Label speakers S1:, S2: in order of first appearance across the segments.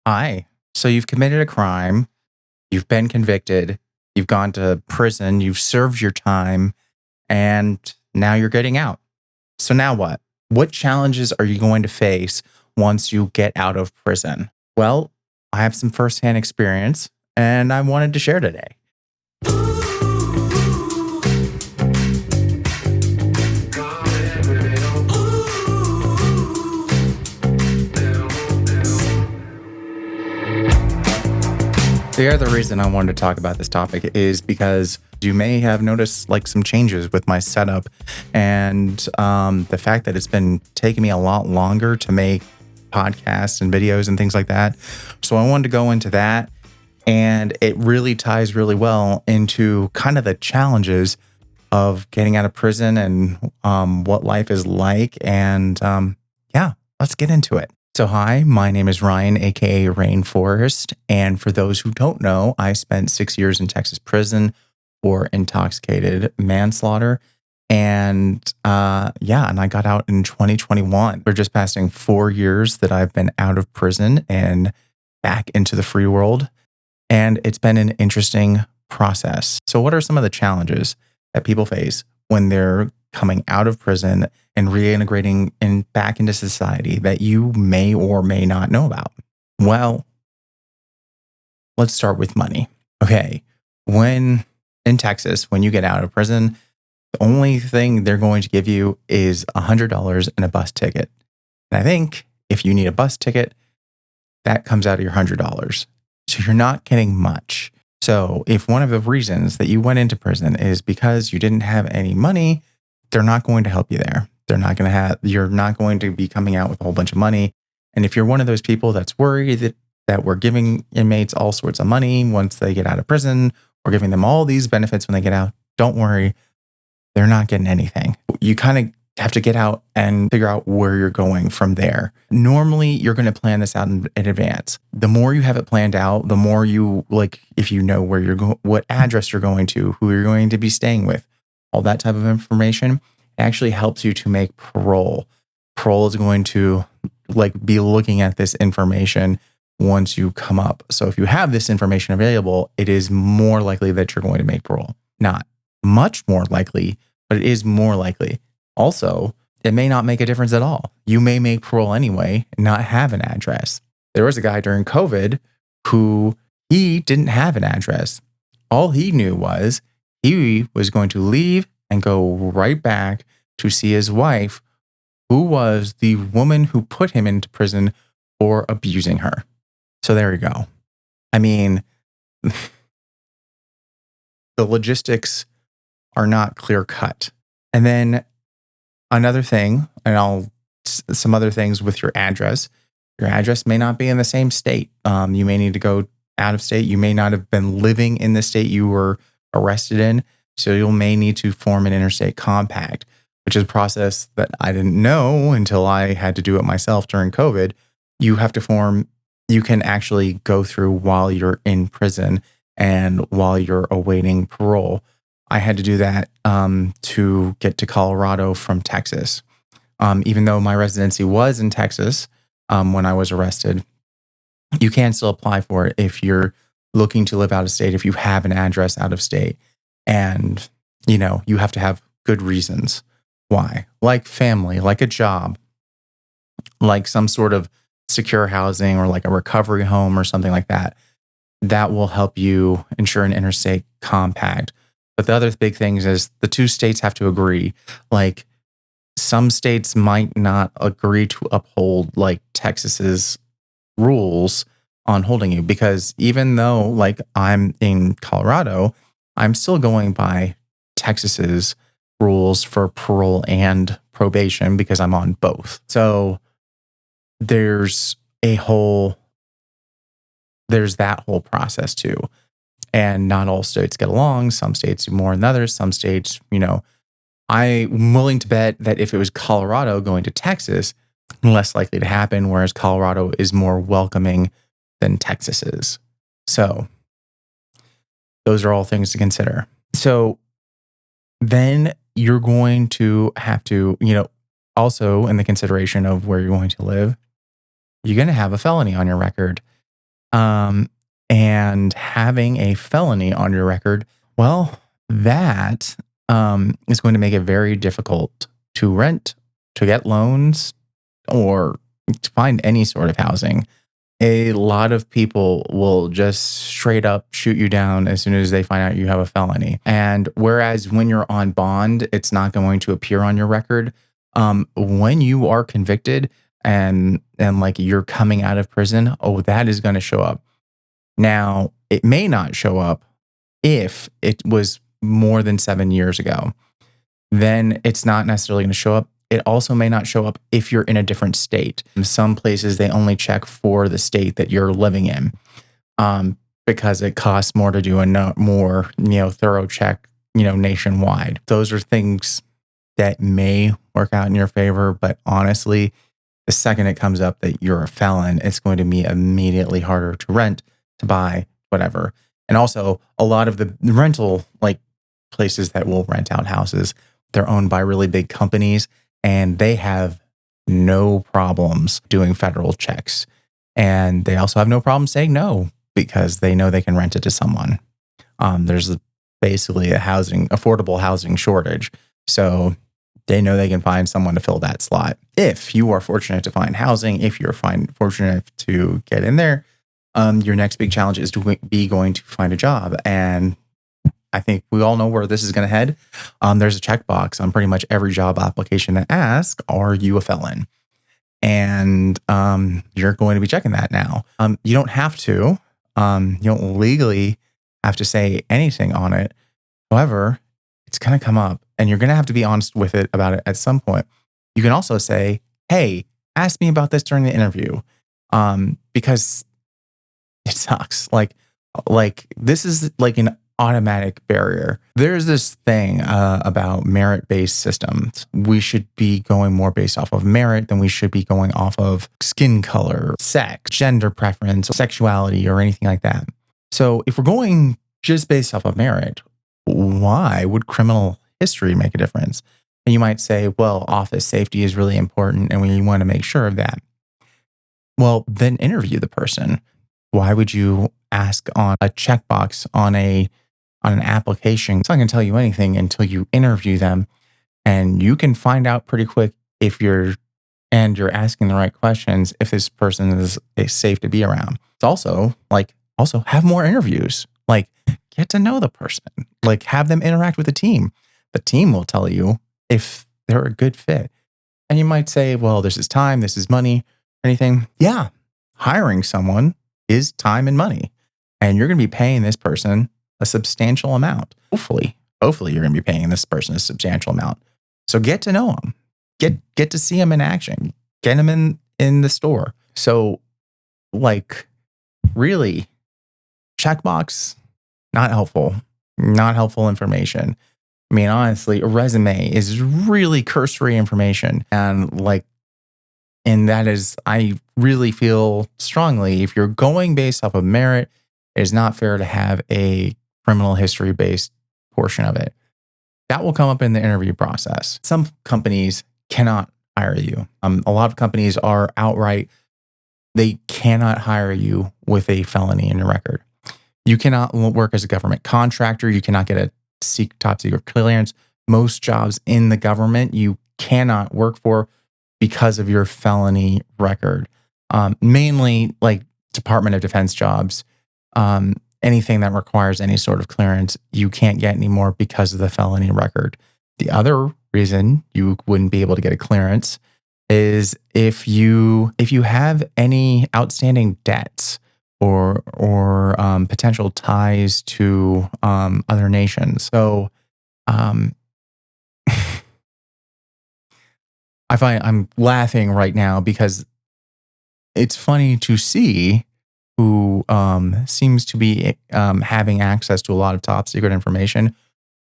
S1: Hi. So you've committed a crime, you've been convicted, you've gone to prison, you've served your time, and now you're getting out. So now what? What challenges are you going to face once you get out of prison? Well, I have some firsthand experience and I wanted to share today. The other reason I wanted to talk about this topic is because you may have noticed like some changes with my setup and the fact that it's been taking me a lot longer to make podcasts and videos and things like that. So I wanted to go into that, and it really ties really well into kind of the challenges of getting out of prison and what life is like. And yeah, let's get into it. So, hi, my name is Ryan, aka Rainforest. And for those who don't know, I spent 6 years in Texas prison for intoxicated manslaughter. And and I got out in 2021. We're just passing 4 years that I've been out of prison and back into the free world. And it's been an interesting process. So, what are some of the challenges that people face when they're coming out of prison and reintegrating back into society that you may or may not know about? Well, let's start with money. Okay. When in Texas, when you get out of prison, the only thing they're going to give you is $100 and a bus ticket. And I think if you need a bus ticket, that comes out of your $100. So you're not getting much. So if one of the reasons that you went into prison is because you didn't have any money, they're not going to help you there. You're not going to be coming out with a whole bunch of money. And if you're one of those people that's worried that we're giving inmates all sorts of money once they get out of prison, we're giving them all these benefits when they get out, don't worry, they're not getting anything. You kind of have to get out and figure out where you're going from there. Normally, you're going to plan this out in advance. The more you have it planned out, the more you if you know where you're going, what address you're going to, who you're going to be staying with, all that type of information actually helps you to make parole. Parole is going to be looking at this information once you come up. So if you have this information available, it is more likely that you're going to make parole. Not much more likely, but it is more likely. Also, it may not make a difference at all. You may make parole anyway and not have an address. There was a guy during COVID who he didn't have an address. All he knew was he was going to leave and go right back to see his wife, who was the woman who put him into prison for abusing her. So there you go. I mean, the logistics are not clear cut. And then another thing, some other things with your address. Your address may not be in the same state. You may need to go out of state. You may not have been living in the state you were arrested in. So you may need to form an interstate compact, which is a process that I didn't know until I had to do it myself during COVID. You can actually go through while you're in prison and while you're awaiting parole. I had to do that to get to Colorado from Texas. Even though my residency was in Texas when I was arrested, you can still apply for it if you're looking to live out of state, if you have an address out of state. And, you have to have good reasons why, like family, like a job, like some sort of secure housing or like a recovery home or something like that. That will help you ensure an interstate compact. But the other big things is the two states have to agree. Like some states might not agree to uphold like Texas's rules on holding you, because even though I'm in Colorado, I'm still going by Texas's rules for parole and probation because I'm on both. So there's that whole process too. And not all states get along. Some states do more than others. Some states, I'm willing to bet that if it was Colorado going to Texas, less likely to happen, whereas Colorado is more welcoming than Texas is. So those are all things to consider. So then you're going to have to, also in the consideration of where you're going to live, you're going to have a felony on your record. Um, and having a felony on your record, well, that is going to make it very difficult to rent, to get loans, or to find any sort of housing. A lot of people will just straight up shoot you down as soon as they find out you have a felony. And whereas when you're on bond, it's not going to appear on your record. When you are convicted and like you're coming out of prison, oh, that is going to show up. Now, it may not show up if it was more than 7 years ago. Then it's not necessarily going to show up. It also may not show up if you're in a different state. In some places, they only check for the state that you're living in, because it costs more to do a more thorough check nationwide. Those are things that may work out in your favor, but honestly, the second it comes up that you're a felon, it's going to be immediately harder to rent, to buy, whatever. And also, a lot of the rental places that will rent out houses, they're owned by really big companies, and they have no problems doing federal checks. And they also have no problem saying no because they know they can rent it to someone. There's basically affordable housing shortage. So they know they can find someone to fill that slot. If you are fortunate to find housing, if you're fortunate to get in there, your next big challenge is to be going to find a job. And I think we all know where this is going to head. There's a checkbox on pretty much every job application that asks, "Are you a felon?" And you're going to be checking that now. You don't have to. You don't legally have to say anything on it. However, it's going to come up, and you're going to have to be honest with it about it at some point. You can also say, "Hey, ask me about this during the interview," because it sucks. Like this is like an automatic barrier. There's this thing about merit-based systems. We should be going more based off of merit than we should be going off of skin color, sex, gender preference, sexuality, or anything like that. So if we're going just based off of merit, why would criminal history make a difference? And you might say, well, office safety is really important and we want to make sure of that. Well, then interview the person. Why would you ask on a checkbox on an application? It's not going to tell you anything until you interview them, and you can find out pretty quick if you're asking the right questions, if this person is safe to be around. It's also have more interviews. Get to know the person. Have them interact with the team. The team will tell you if they're a good fit. And you might say, well, this is time, this is money, anything. Yeah, hiring someone is time and money. And you're going to be paying this person a substantial amount. Hopefully you're going to be paying this person a substantial amount. So get to know them. Get to see them in action. Get them in the store. So really, checkbox, not helpful. Not helpful information. I mean, honestly, a resume is really cursory information. And that is, I really feel strongly, if you're going based off of merit, it is not fair to have a criminal history based portion of it. That will come up in the interview process. Some companies cannot hire you. A lot of companies are outright, they cannot hire you with a felony in your record. You cannot work as a government contractor. You cannot get a top secret clearance. Most jobs in the government you cannot work for because of your felony record. Mainly Department of Defense jobs. Anything that requires any sort of clearance, you can't get anymore because of the felony record. The other reason you wouldn't be able to get a clearance is if you have any outstanding debts or potential ties to other nations. So I'm laughing right now because it's funny to see who seems to be having access to a lot of top secret information,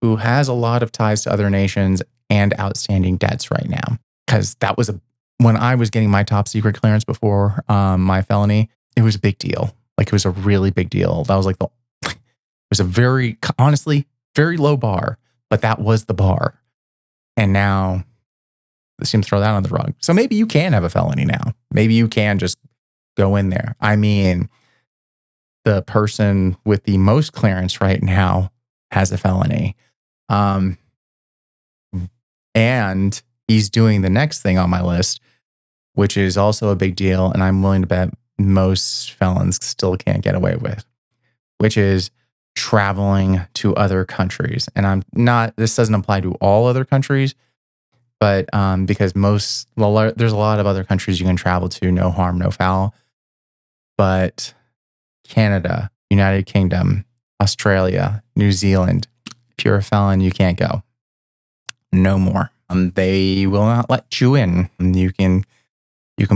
S1: who has a lot of ties to other nations and outstanding debts right now. Because that was when I was getting my top secret clearance before my felony, it was a big deal. It was a really big deal. That was it was a very, honestly, very low bar, but that was the bar. And now they seem to throw that on the rug. So maybe you can have a felony now. Maybe you can just go in there. I mean, the person with the most clearance right now has a felony. Um, and he's doing the next thing on my list, which is also a big deal. And I'm willing to bet most felons still can't get away with, which is traveling to other countries. And this doesn't apply to all other countries, but because there's a lot of other countries you can travel to, no harm, no foul. But Canada, United Kingdom, Australia, New Zealand, if you're a felon, you can't go. No more. They will not let you in. You can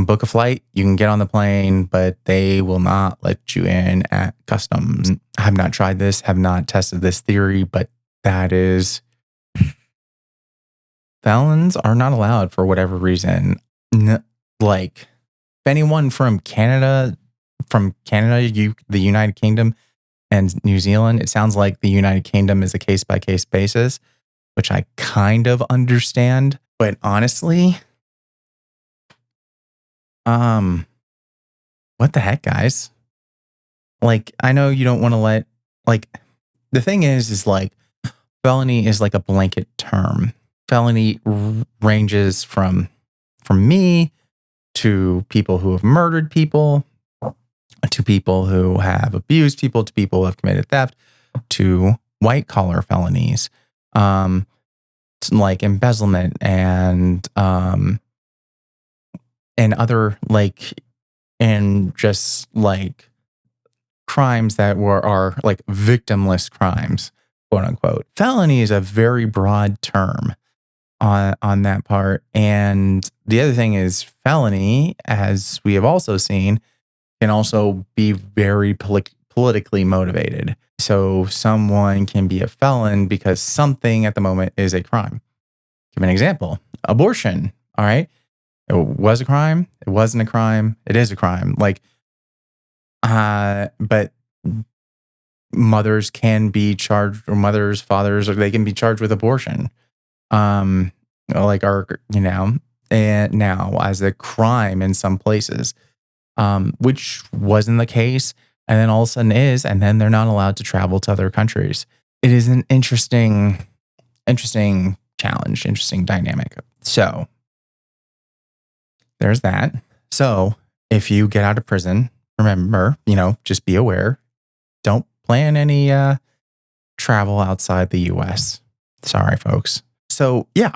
S1: book a flight, you can get on the plane, but they will not let you in at customs. I have not tried this, have not tested this theory, but that is, felons are not allowed for whatever reason. Like, if anyone from Canada, the United Kingdom, and New Zealand, it sounds like the United Kingdom is a case-by-case basis, which I kind of understand. But honestly, what the heck, guys? Like, I know you don't want to the thing is like, felony is like a blanket term. Felony ranges from me to people who have murdered people, to people who have abused people, to people who have committed theft, to white collar felonies, like embezzlement and other and just like crimes that are like victimless crimes, quote unquote. Felony is a very broad term on that part. And the other thing is, felony, as we have also seen, can also be very politically motivated. So someone can be a felon because something at the moment is a crime. Give an example. Abortion. All right. It was a crime. It wasn't a crime. It is a crime. But mothers can be charged, or mothers, fathers, or they can be charged with abortion. And now as a crime in some places, which wasn't the case, and then all of a sudden is, and then they're not allowed to travel to other countries. It is an interesting challenge, interesting dynamic. So there's that. So if you get out of prison, remember, just be aware. Don't plan any travel outside the US. Sorry, folks. So yeah,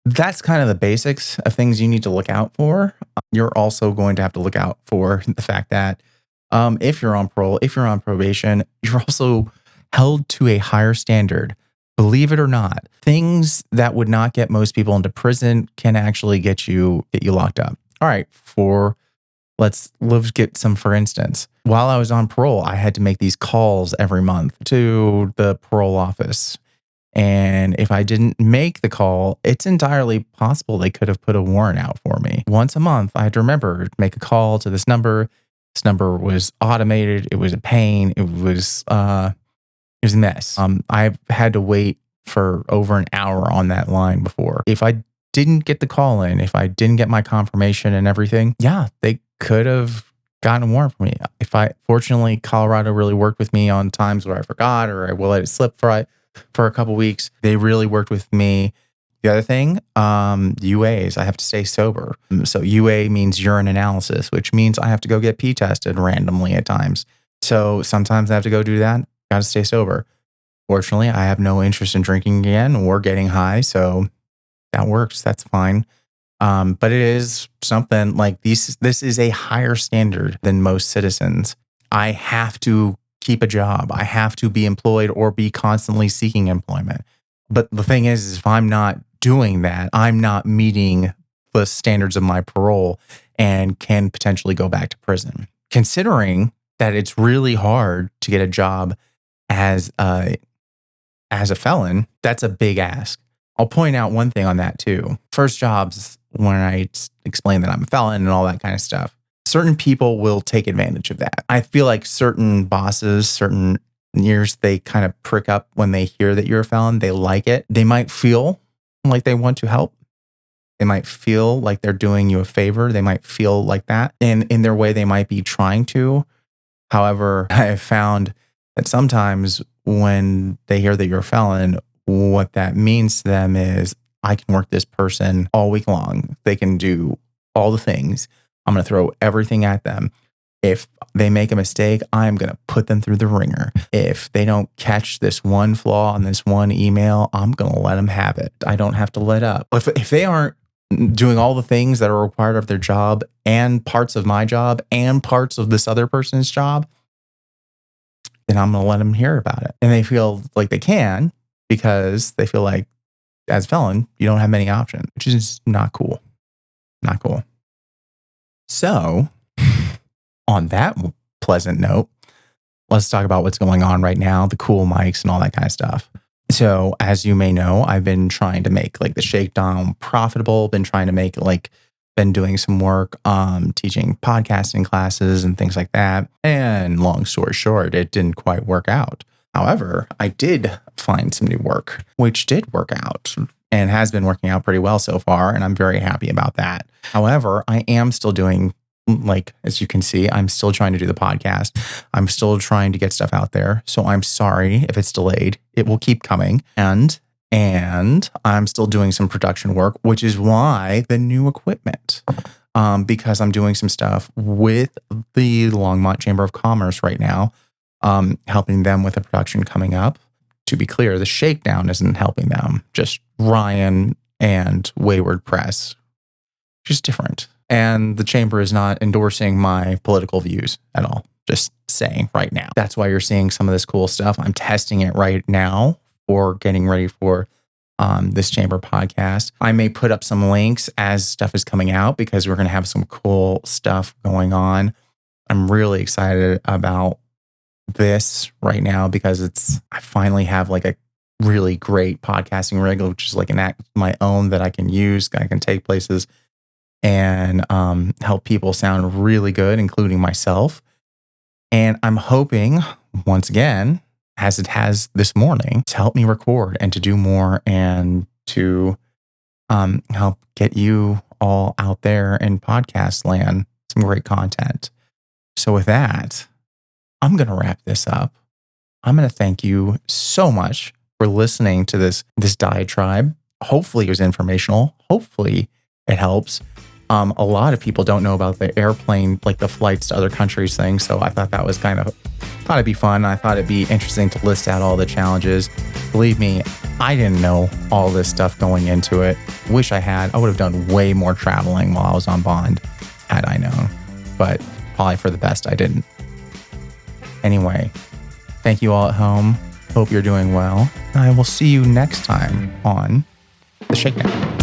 S1: that's kind of the basics of things you need to look out for. You're also going to have to look out for the fact that if you're on parole, if you're on probation, you're also held to a higher standard. Believe it or not, things that would not get most people into prison can actually get you locked up. All right, let's get some, for instance. While I was on parole, I had to make these calls every month to the parole office. And if I didn't make the call, it's entirely possible they could have put a warrant out for me. Once a month, I had to remember, make a call to this number. This number was automated. It was a pain. It was a mess. I've had to wait for over an hour on that line before. If I didn't get the call in, if I didn't get my confirmation and everything, yeah, they could have gotten a warrant for me. Fortunately, Colorado really worked with me on times where I forgot or I will let it slip for a couple weeks. They really worked with me. The other thing, UAs, I have to stay sober. So UA means urine analysis, which means I have to go get pee tested randomly at times. So sometimes I have to go do that. Got to stay sober. Fortunately, I have no interest in drinking again or getting high. So that works. That's fine. But it is something like this is a higher standard than most citizens. I have to keep a job. I have to be employed or be constantly seeking employment. But the thing is if I'm not doing that, I'm not meeting the standards of my parole and can potentially go back to prison. Considering that it's really hard to get a job as a felon, that's a big ask. I'll point out one thing on that too. First jobs, when I explain that I'm a felon and all that kind of stuff, certain people will take advantage of that. I feel like certain bosses, certain years, they kind of prick up when they hear that you're a felon. They like it. They might feel like they want to help. They might feel like they're doing you a favor. They might feel like that. And in their way, they might be trying to. However, I have found that sometimes when they hear that you're a felon, what that means to them is I can work this person all week long. They can do all the things. I'm going to throw everything at them. If they make a mistake, I'm going to put them through the ringer. If they don't catch this one flaw on this one email, I'm going to let them have it. I don't have to let up. If they aren't doing all the things that are required of their job and parts of my job and parts of this other person's job, then I'm going to let them hear about it. And they feel like they can because they feel like as a felon, you don't have many options, which is not cool. Not cool. So on that pleasant note, let's talk about what's going on right now, the cool mics and all that kind of stuff. So as you may know, I've been trying to make like the Shakedown profitable, been doing some work teaching podcasting classes and things like that. And long story short, it didn't quite work out. However, I did find some new work, which did work out and has been working out pretty well so far. And I'm very happy about that. However, I am still doing, as you can see, I'm still trying to do the podcast. I'm still trying to get stuff out there. So I'm sorry if it's delayed. It will keep coming. And I'm still doing some production work, which is why the new equipment, because I'm doing some stuff with the Longmont Chamber of Commerce right now, helping them with the production coming up. To be clear, the Shakedown isn't helping them, just Ryan and Wayward Press, just different. And the chamber is not endorsing my political views at all. Just saying right now. That's why you're seeing some of this cool stuff. I'm testing it right now for getting ready for this chamber podcast. I may put up some links as stuff is coming out because we're going to have some cool stuff going on. I'm really excited about this right now because I finally have like a really great podcasting rig, which is like an act of my own that I can use. I can take places and help people sound really good, including myself. And I'm hoping, once again, as it has this morning, to help me record and to do more and to help get you all out there in podcast land some great content. So with that, I'm going to wrap this up. I'm going to thank you so much for listening to this diatribe. Hopefully it was informational. Hopefully it helps. A lot of people don't know about the airplane, like the flights to other countries thing. So I thought that was thought it'd be fun. I thought it'd be interesting to list out all the challenges. Believe me, I didn't know all this stuff going into it. Wish I had. I would have done way more traveling while I was on bond had I known. But probably for the best, I didn't. Anyway, thank you all at home. Hope you're doing well. And I will see you next time on The Shakedown.